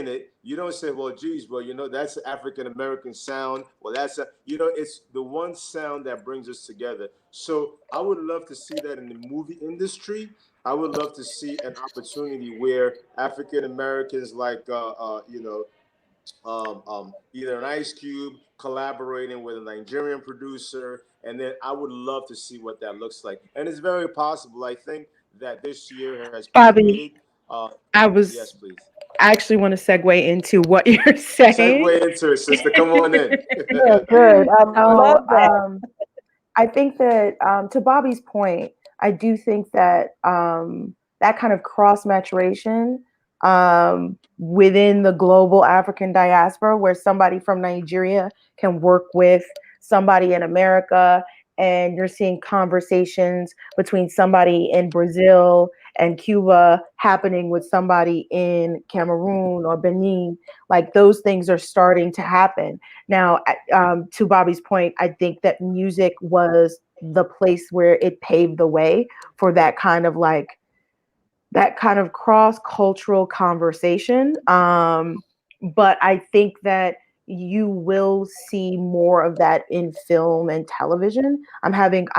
it, you don't say, well, geez, well, that's an African American sound. Well, it's the one sound that brings us together. So I would love to see that in the movie industry. I would love to see an opportunity where African Americans, like, either an Ice Cube collaborating with a Nigerian producer, and then I would love to see what that looks like. And it's very possible. I think that this year has Bobby, created. Uh, yes, I please. actually want to segue into what you're saying. Segue into it, sister. Come on in. Good, good. I So, love that. I think that to Bobby's point, I do think that that kind of cross maturation within the global African diaspora, where somebody from Nigeria can work with somebody in America, and you're seeing conversations between somebody in Brazil and Cuba happening with somebody in Cameroon or Benin, like those things are starting to happen. Now, to Bobby's point, I think that music was the place where it paved the way for that kind of cross-cultural conversation. But I think that you will see more of that in film and television. I'm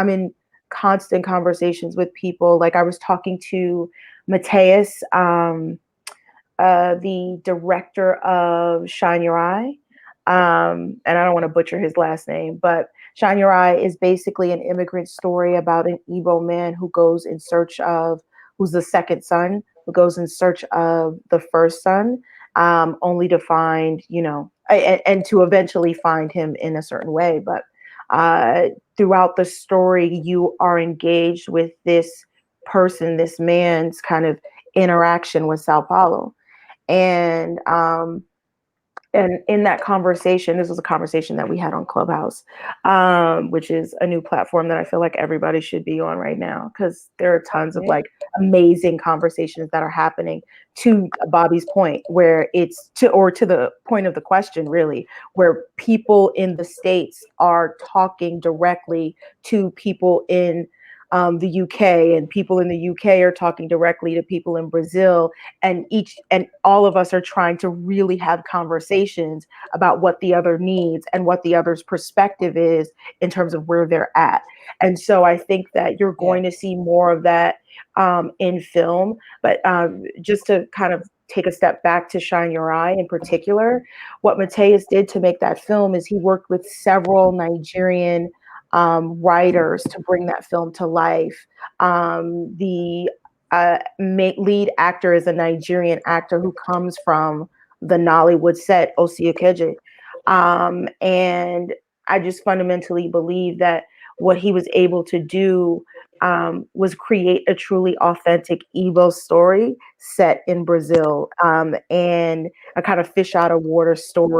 in constant conversations with people. Like I was talking to Mateus, the director of Shine Your Eye. And I don't want to butcher his last name, but Shine Your Eye is basically an immigrant story about an Igbo man who's the second son, who goes in search of the first son, only to find, and to eventually find him in a certain way. But throughout the story, you are engaged with this man's kind of interaction with Sao Paulo. And in that conversation, this was a conversation that we had on Clubhouse, which is a new platform that I feel like everybody should be on right now, because there are tons of like amazing conversations that are happening, to Bobby's point, where it's to the point of the question, really, where people in the States are talking directly to people in the UK, and people in the UK are talking directly to people in Brazil, and all of us are trying to really have conversations about what the other needs and what the other's perspective is in terms of where they're at. And so I think that you're going to see more of that in film. But just to kind of take a step back to Shine Your Eye in particular, what Mateus did to make that film is he worked with several Nigerian writers to bring that film to life. The lead actor is a Nigerian actor who comes from the Nollywood set, Osi Okeje. And I just fundamentally believe that what he was able to do was create a truly authentic Igbo story set in Brazil, and a kind of fish out of water story